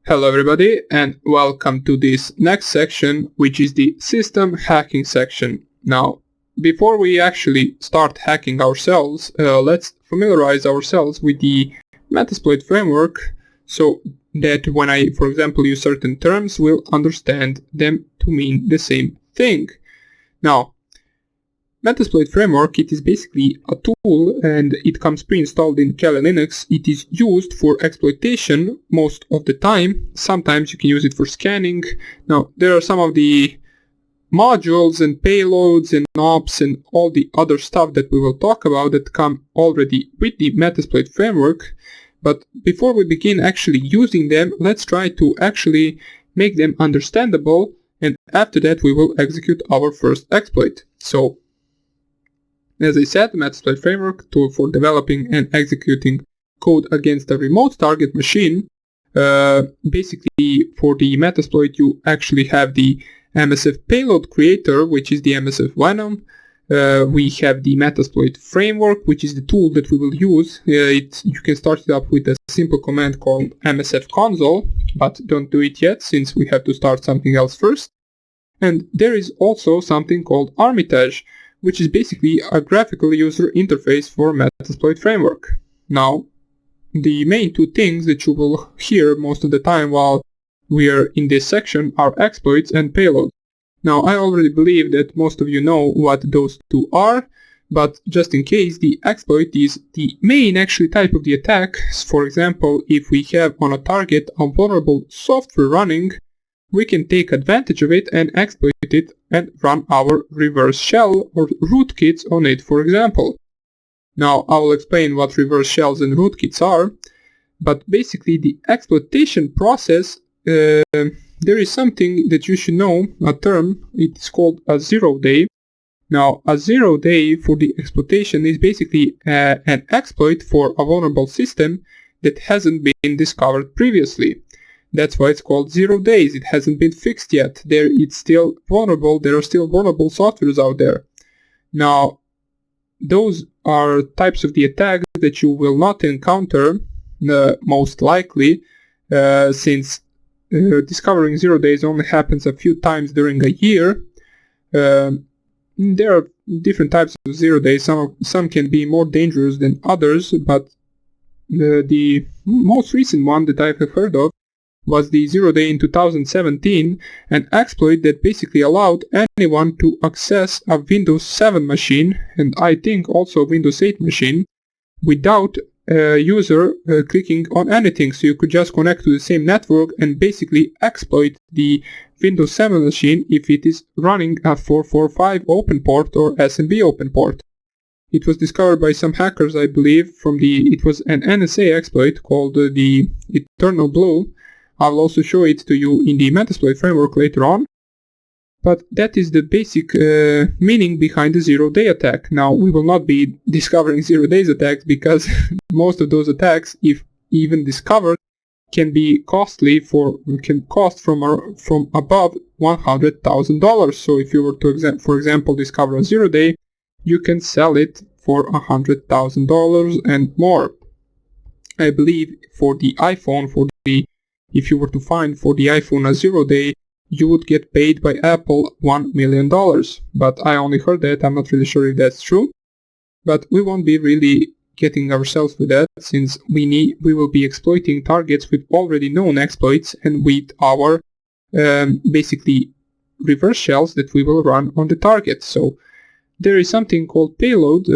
Hello everybody and welcome to this next section, which is the system hacking section. Now, before we actually start hacking ourselves, let's familiarize ourselves with the Metasploit framework so that when I, for example, use certain terms, we'll understand them to mean the same thing. Now, Metasploit framework, it is basically a tool and it comes pre-installed in Kali Linux. It is used for exploitation most of the time. Sometimes you can use it for scanning. Now, there are some of the modules and payloads and ops and all the other stuff that we will talk about that come already with the Metasploit framework. But before we begin actually using them, let's try to actually make them understandable, and after that we will execute our first exploit. So, as I said, the Metasploit framework, tool for developing and executing code against a remote target machine. Basically, for the Metasploit, you actually have the MSF payload creator, which is the MSF Venom. We have the Metasploit framework, which is the tool that we will use. You can start it up with a simple command called MSFconsole, but don't do it yet since we have to start something else first. And there is also something called Armitage, which is basically a graphical user interface for Metasploit framework. Now, the main two things that you will hear most of the time while we are in this section are exploits and payload. Now, I already believe that most of you know what those two are, but just in case, the exploit is the main actually type of the attack. For example, if we have on a target a vulnerable software running, we can take advantage of it and exploit it and run our reverse shell or rootkits on it, for example. Now, I will explain what reverse shells and rootkits are, but basically the exploitation process, there is something that you should know, a term, it's called a 0 day. Now, a 0 day for the exploitation is basically an exploit for a vulnerable system that hasn't been discovered previously. That's why it's called 0 days. It hasn't been fixed yet. It's still vulnerable. There are still vulnerable softwares out there. Now, those are types of the attacks that you will not encounter, most likely, since discovering 0 days only happens a few times during a year. There are different types of 0 days. Some can be more dangerous than others, but the most recent one that I have heard of was the 0 day in 2017, an exploit that basically allowed anyone to access a Windows 7 machine, and I think also a Windows 8 machine, without a user clicking on anything. So you could just connect to the same network and basically exploit the Windows 7 machine if it is running a 445 open port or SMB open port. It was discovered by some hackers, I believe, it was an NSA exploit called the Eternal Blue. I'll also show it to you in the Metasploit framework later on. But that is the basic meaning behind the 0 day attack. Now, we will not be discovering 0 days attacks because most of those attacks, if even discovered, can cost from above $100,000. So if you were to, for example, discover a 0 day, you can sell it for $100,000 and more. I believe for the iPhone, if you were to find for the iPhone a 0 day, you would get paid by Apple $1 million. But I only heard that, I'm not really sure if that's true. But we won't be really getting ourselves with that, since we will be exploiting targets with already known exploits and with our basically reverse shells that we will run on the target. So there is something called payload,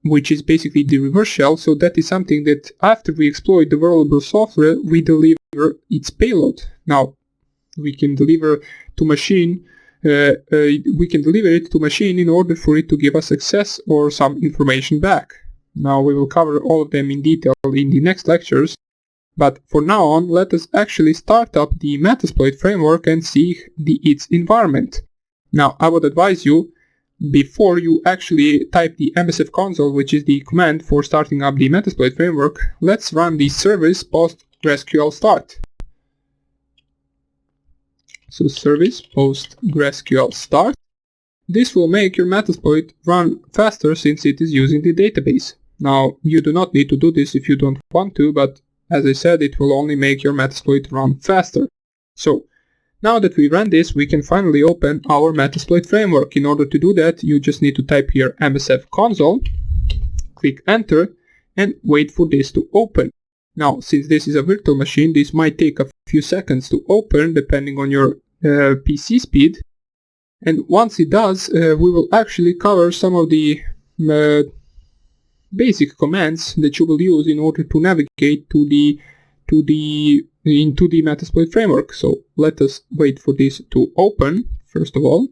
which is basically the reverse shell. So that is something that after we exploit the vulnerable software, we deliver its payload. Now, we can deliver to machine. We can deliver it to machine in order for it to give us access or some information back. Now, we will cover all of them in detail in the next lectures. But for now on, let us actually start up the Metasploit framework and see its environment. Now, I would advise you, before you actually type the MSFconsole, which is the command for starting up the Metasploit framework, let's run the service PostgreSQL start. So service PostgreSQL start. This will make your Metasploit run faster since it is using the database. Now, you do not need to do this if you don't want to, but as I said, it will only make your Metasploit run faster. So now that we ran this, we can finally open our Metasploit framework. In order to do that, you just need to type here MSFconsole, click enter, and wait for this to open. Now, since this is a virtual machine, this might take a few seconds to open depending on your PC speed. And once it does, we will actually cover some of the basic commands that you will use in order to navigate into the Metasploit framework. So let us wait for this to open first of all.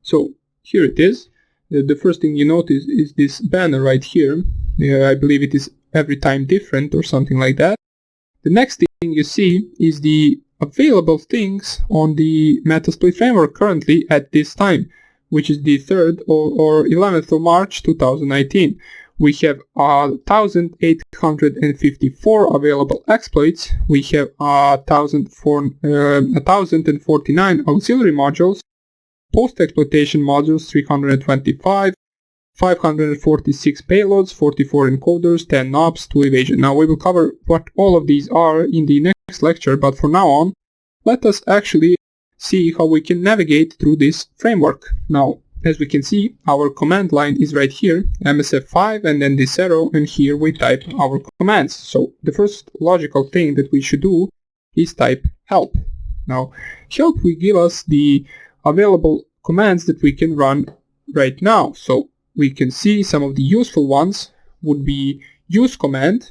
So here it is. The first thing you notice is this banner right here. I believe it is every time different or something like that. The next thing you see is the available things on the Metasploit framework currently at this time, which is the 3rd or 11th of March 2019. We have 1,854 available exploits. We have 1,049 auxiliary modules, post-exploitation modules 325, 546 payloads, 44 encoders, 10 knobs, 2 evasion. Now we will cover what all of these are in the next lecture, but for now on, let us actually see how we can navigate through this framework. Now, as we can see, our command line is right here, MSF5 and then this arrow, and here we type our commands. So the first logical thing that we should do is type help. Now, help will give us the available commands that we can run right now. So we can see some of the useful ones would be use command.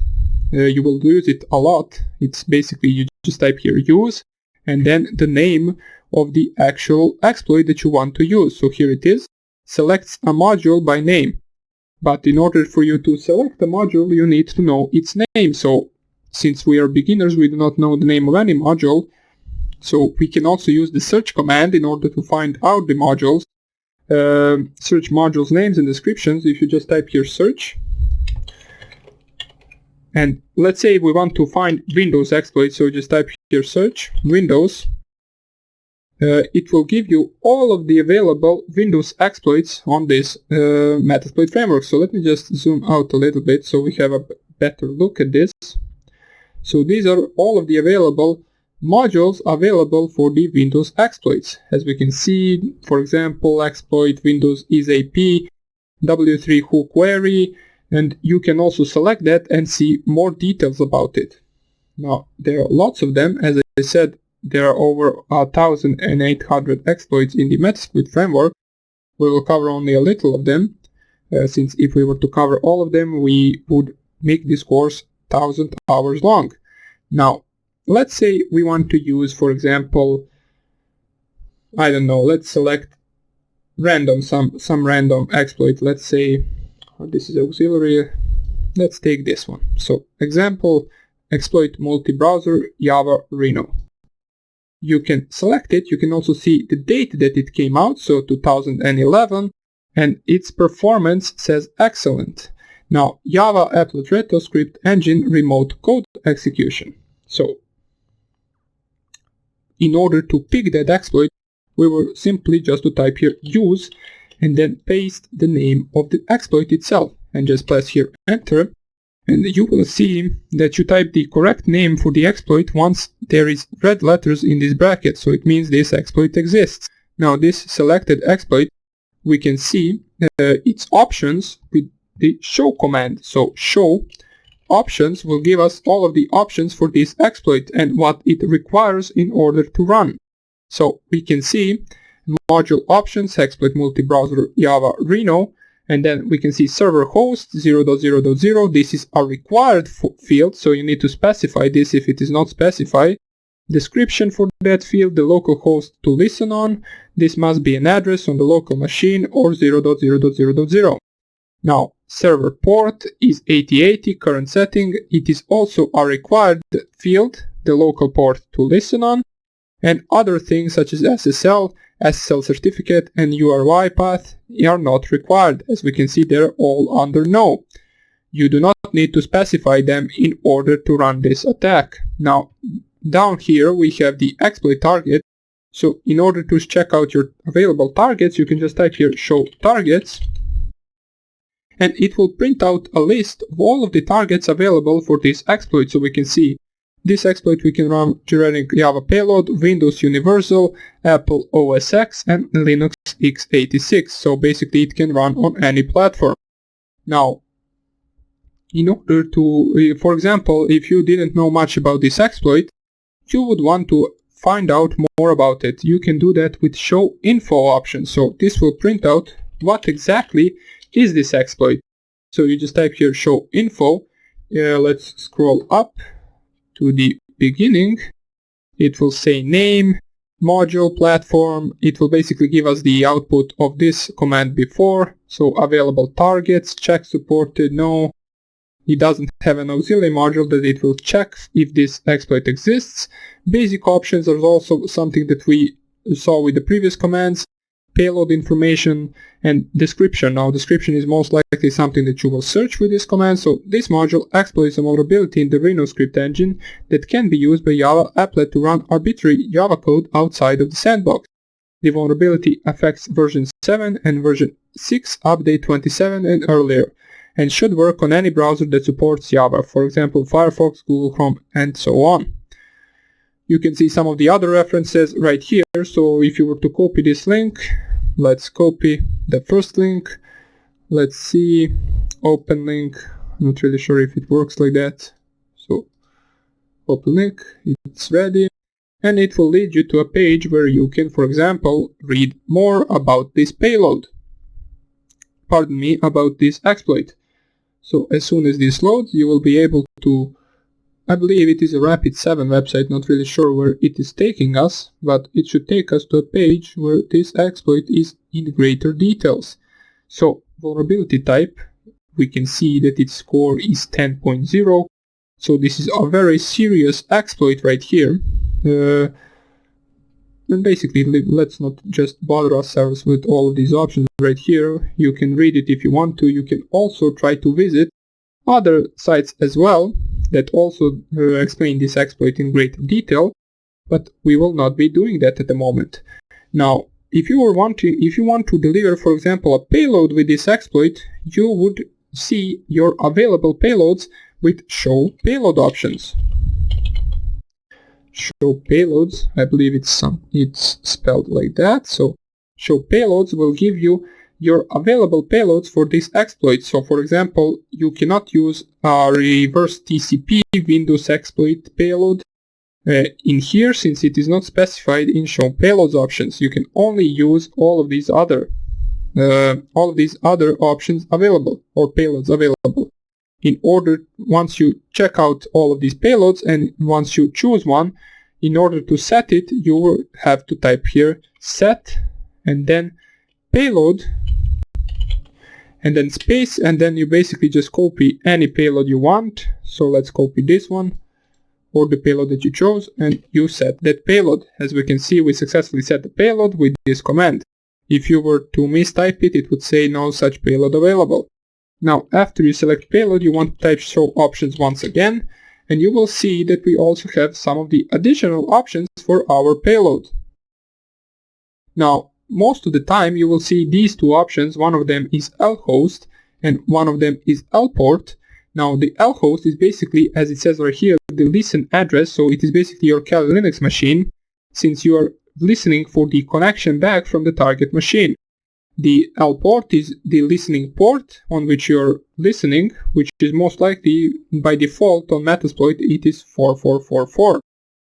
You will use it a lot. It's basically you just type here use and then the name of the actual exploit that you want to use. So here it is, selects a module by name. But in order for you to select a module, you need to know its name. So since we are beginners, we do not know the name of any module. So we can also use the search command in order to find out the modules. Search modules names and descriptions. If you just type here search, and let's say we want to find Windows exploit, so just type here search Windows. It will give you all of the available Windows exploits on this Metasploit framework. So let me just zoom out a little bit so we have a better look at this. So these are all of the available modules available for the Windows exploits. As we can see, for example, exploit Windows isAP, W3 who query, and you can also select that and see more details about it. Now, there are lots of them. As I said, there are over 1,800 exploits in the Metasploit framework. We will cover only a little of them, since if we were to cover all of them, we would make this course 1,000 hours long. Now, let's say we want to use, for example, I don't know, let's select random, some random exploit. Let's say, this is auxiliary, let's take this one. So, example, exploit multi-browser Java Reno. You can select it. You can also see the date that it came out, so 2011, and its performance says excellent. Now, Java Applet Retro Script Engine Remote Code Execution. So, in order to pick that exploit, we will simply just to type here use and then paste the name of the exploit itself and just press here enter. And you will see that you type the correct name for the exploit once there is red letters in this bracket, so it means this exploit exists. Now this selected exploit, we can see its options with the show command. So show options will give us all of the options for this exploit and what it requires in order to run. So we can see module options, exploit multi-browser Java Reno, and then we can see server host 0.0.0. This is a required field, so you need to specify this if it is not specified. Description for that field, the local host to listen on. This must be an address on the local machine or 0.0.0.0. Now, server port is 8080, current setting. It is also a required field, the local port to listen on. And other things such as SSL certificate, and URI path are not required. As we can see, they're all under no. You do not need to specify them in order to run this attack. Now, down here we have the exploit target. So in order to check out your available targets, you can just type here show targets. and it will print out a list of all of the targets available for this exploit. So we can see this exploit we can run generic Java payload, Windows Universal, Apple OS X, and Linux x86. So basically it can run on any platform. Now, in order to, for example, if you didn't know much about this exploit, you would want to find out more about it. You can do that with show info option. So this will print out what exactly is this exploit. So you just type here show info. Let's scroll up to the beginning. It will say name, module, platform. It will basically give us the output of this command before. So available targets, check supported, no. It doesn't have an auxiliary module that it will check if this exploit exists. Basic options are also something that we saw with the previous commands. Payload information and description. Now description is most likely something that you will search with this command. So this module exploits a vulnerability in the Rhino script engine that can be used by Java applet to run arbitrary Java code outside of the sandbox. The vulnerability affects version 7 and version 6, update 27 and earlier, and should work on any browser that supports Java, for example Firefox, Google Chrome, and so on. You can see some of the other references right here. So if you were to copy this link, let's copy the first link. Let's see, open link. I'm not really sure if it works like that. So open link, it's ready, and it will lead you to a page where you can, for example, read more about this payload. Pardon me, about this exploit. So as soon as this loads, you will be able to, I believe it is a Rapid7 website, not really sure where it is taking us, but it should take us to a page where this exploit is in greater details. So vulnerability type, we can see that its score is 10.0, so this is a very serious exploit right here. And basically, let's not just bother ourselves with all of these options right here. You can read it if you want to. You can also try to visit other sites as well that also explain this exploit in greater detail, but we will not be doing that at the moment. Now, if you want to deliver, for example, a payload with this exploit, you would see your available payloads with show payload options. Show payloads, I believe it's spelled like that. So show payloads will give you your available payloads for this exploit. So for example, you cannot use a reverse TCP Windows exploit payload in here, since it is not specified in show payloads options. You can only use all of these other options available, or payloads available. In order, once you check out all of these payloads and once you choose one, in order to set it, you will have to type here set and then payload and then space, and then you basically just copy any payload you want. So let's copy this one or the payload that you chose, and you set that payload. As we can see, we successfully set the payload with this command. If you were to mistype it, it would say no such payload available. Now, after you select payload, you want to type show options once again, and you will see that we also have some of the additional options for our payload. Now, most of the time you will see these two options. One of them is lhost and one of them is lport. Now, the lhost is basically, as it says right here, the listen address, so it is basically your Kali Linux machine, since you are listening for the connection back from the target machine. The lport is the listening port on which you're listening, which is most likely by default on Metasploit it is 4444.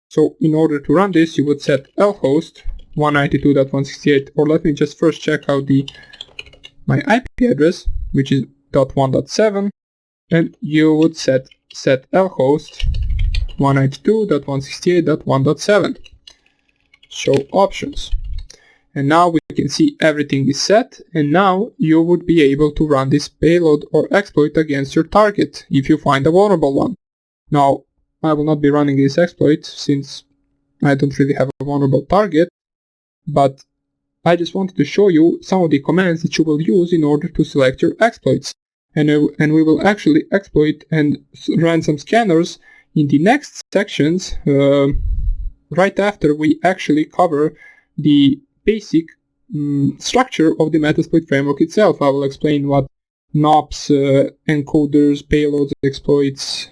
So in order to run this, you would set lhost 192.168, or let me just first check out my IP address, which is .1.7, and you would set lhost 192.168.1.7. Show options. And now we can see everything is set, and now you would be able to run this payload or exploit against your target if you find a vulnerable one. Now, I will not be running this exploit since I don't really have a vulnerable target, but I just wanted to show you some of the commands that you will use in order to select your exploits. And we will actually exploit and run some scanners in the next sections, right after we actually cover the basic structure of the Metasploit framework itself. I will explain what NOPs, encoders, payloads, exploits,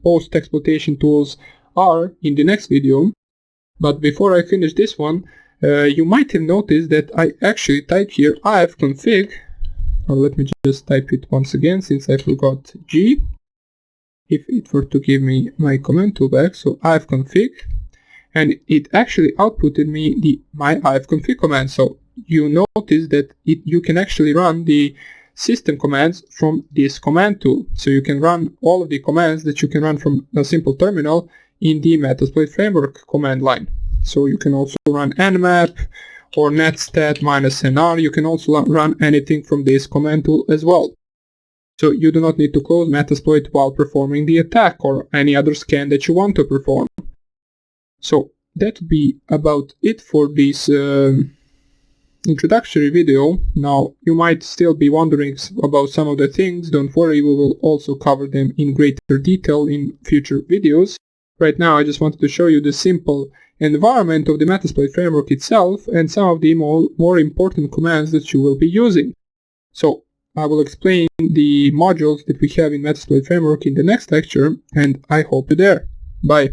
post-exploitation tools are in the next video. But before I finish this one, you might have noticed that I actually typed here ifconfig, or let me just type it once again since I forgot G, if it were to give me my command tool back, so ifconfig, and it actually outputted me my ifconfig command. So you notice that you can actually run the system commands from this command tool. So you can run all of the commands that you can run from a simple terminal in the Metasploit framework command line. So you can also run nmap or netstat -nr. You can also run anything from this command tool as well. So you do not need to close Metasploit while performing the attack or any other scan that you want to perform. So that would be about it for this introductory video. Now you might still be wondering about some of the things. Don't worry, we will also cover them in greater detail in future videos. Right now I just wanted to show you the simple environment of the Metasploit framework itself and some of the more important commands that you will be using. So I will explain the modules that we have in Metasploit framework in the next lecture, and I hope you're there. Bye.